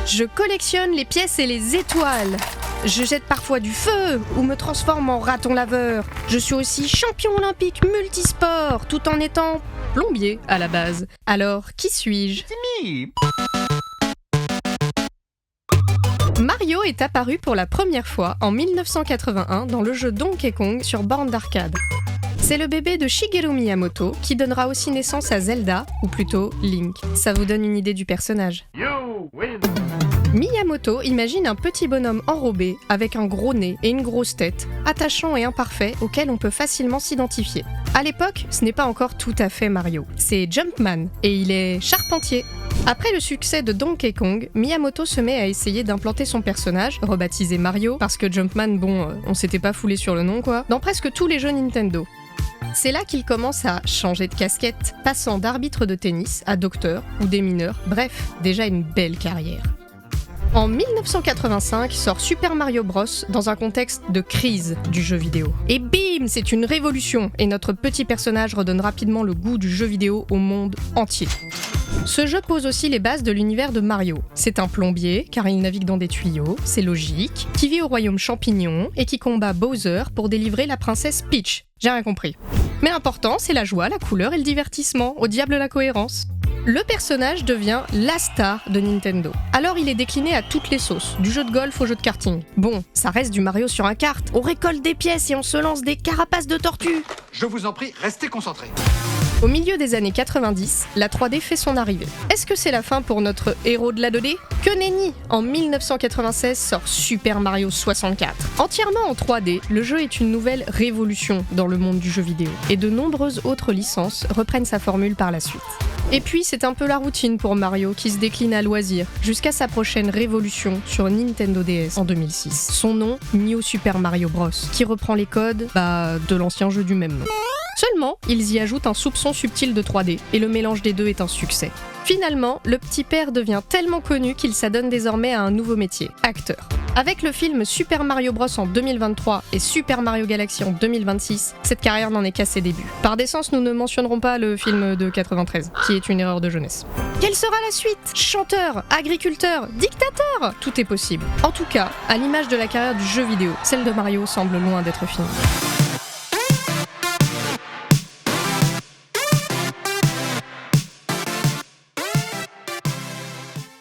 Je collectionne les pièces et les étoiles. Je jette parfois du feu ou me transforme en raton laveur. Je suis aussi champion olympique multisport tout en étant plombier à la base. Alors, qui suis-je ? Mario est apparu pour la première fois en 1981 dans le jeu Donkey Kong sur borne d'arcade. C'est le bébé de Shigeru Miyamoto qui donnera aussi naissance à Zelda, ou plutôt Link. Ça vous donne une idée du personnage. Miyamoto imagine un petit bonhomme enrobé, avec un gros nez et une grosse tête, attachant et imparfait, auquel on peut facilement s'identifier. À l'époque, ce n'est pas encore tout à fait Mario. C'est Jumpman, et il est charpentier. Après le succès de Donkey Kong, Miyamoto se met à essayer d'implanter son personnage, rebaptisé Mario, parce que Jumpman, on s'était pas foulé sur le nom quoi, dans presque tous les jeux Nintendo. C'est là qu'il commence à changer de casquette, passant d'arbitre de tennis à docteur ou démineur, bref, déjà une belle carrière. En 1985 sort Super Mario Bros dans un contexte de crise du jeu vidéo. Et bim, c'est une révolution et notre petit personnage redonne rapidement le goût du jeu vidéo au monde entier. Ce jeu pose aussi les bases de l'univers de Mario. C'est un plombier, car il navigue dans des tuyaux, c'est logique, qui vit au royaume champignon et qui combat Bowser pour délivrer la princesse Peach. J'ai rien compris. Mais l'important, c'est la joie, la couleur et le divertissement, au diable la cohérence. Le personnage devient la star de Nintendo. Alors il est décliné à toutes les sauces, du jeu de golf au jeu de karting. Bon, ça reste du Mario sur un kart. On récolte des pièces et on se lance des carapaces de tortues. Je vous en prie, restez concentrés. Au milieu des années 90, la 3D fait son arrivée. Est-ce que c'est la fin pour notre héros de la 2D ? Que nenni ! En 1996 sort Super Mario 64. Entièrement en 3D, le jeu est une nouvelle révolution dans le monde du jeu vidéo, et de nombreuses autres licences reprennent sa formule par la suite. Et puis c'est un peu la routine pour Mario qui se décline à loisir, jusqu'à sa prochaine révolution sur Nintendo DS en 2006. Son nom, New Super Mario Bros, qui reprend les codes de l'ancien jeu du même nom. Seulement, ils y ajoutent un soupçon subtil de 3D, et le mélange des deux est un succès. Finalement, le petit père devient tellement connu qu'il s'adonne désormais à un nouveau métier, acteur. Avec le film Super Mario Bros en 2023 et Super Mario Galaxy en 2026, cette carrière n'en est qu'à ses débuts. Par décence, nous ne mentionnerons pas le film de 93, qui est une erreur de jeunesse. Quelle sera la suite ? Chanteur, agriculteur, dictateur ? Tout est possible. En tout cas, à l'image de la carrière du jeu vidéo, celle de Mario semble loin d'être finie.